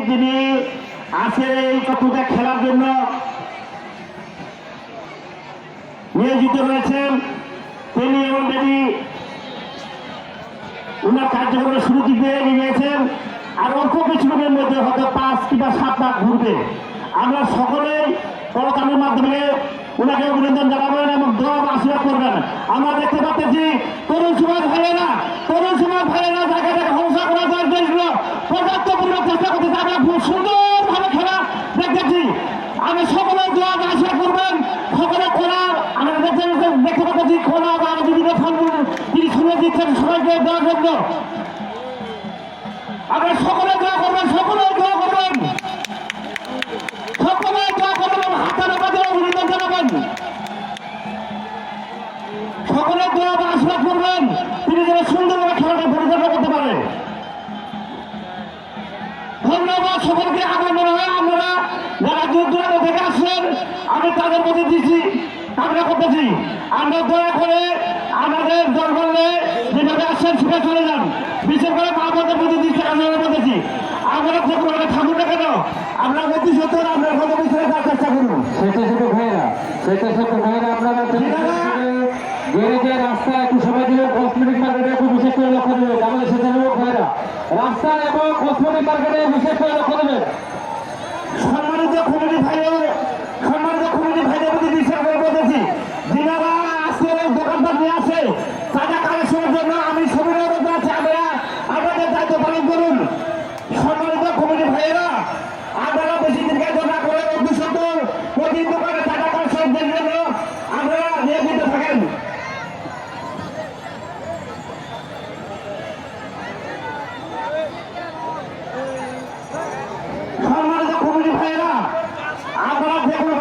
যিনি আজকের এই পূজা খেলার জন্য নিয়োজিত রয়েছেন তিনি অলরেডি উনার কার্যক্রমের শুরু দিকে নিয়েছেন। আর অল্প কিছুদিনের মধ্যে হয়তো 5 কিংবা 7 লাখ ঘুরবে। আমরা সকলেই করতালির মাধ্যমে ওনাকে অভিনন্দন জানাবেন এবং দোয়া আশীর্বাদ করবেন। আমরা দেখতে পাচ্ছি তরুণ সমাজ ভাইয়েরা জায়গা থেকে হংসা করা যায় দেশগুলো পর্যাপ্ত পরিমাণ চেষ্টা করতেছে। আমরা খুব সুন্দরভাবে খেলা দেখতেছি। আমি সকলের দোয়া আশীর্বাদ করবেন। সকলে খোলা আমরা দেখতে পাচ্ছি খোলা বা বিভিন্ন ফলমূল তিনি শুনে দিচ্ছেন সবাইকে দেওয়ার জন্য। আমরা সকলে দোয়া করবেন, সকলে দোয়া করবেন, সকলে দোয়া করবেন, হাতের মাঝে অভিনন্দন জানাবেন, সকলে দোয়া আশীর্বাদ করবেন তিনি যেন সুন্দরভাবে খেলাটা পরিচালনা করতে পারে। ধন্যবাদ সকলকে। আমার মনে হয় আপনারা যারা দূর দূরান্ত থেকে আসছেন আমি তাদের মধ্যে দিচ্ছি কামনা করতেছি। আমরা দয়া করে আমাদের দরবারে যেভাবে আসছেন সেটা চলে যান। বিশেষ করে মা বোনদের মধ্যে দিচ্ছি কামনা করতেছি। আমরা যে কোনো থাকুন না কেন আমরা অতি সত্তর আমরা কত বিষয়ে যাওয়ার চেষ্টা করুন। সেটা ভাইরা আপনারা যে রাস্তা একটু সময় দিলে কসমেটিক মার্কেটে একটু বিশেষ করে লক্ষ্য দেবেন। আমাদের স্বেচ্ছাসেবক ভাইরা রাস্তা এবং কসমেটিক মার্কেটে বিশেষ করে লক্ষ্য দেবেন। সম্মানিত কমিটি ভাইদের প্রতি বিশ্বাস করে বলতেছি যিনারা আজকে দোকানদার নিয়ে আসে টাকা কালেকশনের জন্য আমি সুবিধা আছে আপনারা আপনাদের দায়িত্ব পালন করুন। সম্মানিত কমিটি ভাইয়েরা আপনারা বেশি দিন কাজ না করে অভিশত প্রতি দোকানে টাকা কালেকশনের জন্য আপনারা নিয়োজিত থাকেন। সম্মানিত কমিটি ভাইয়েরা আপনারা যে কোনো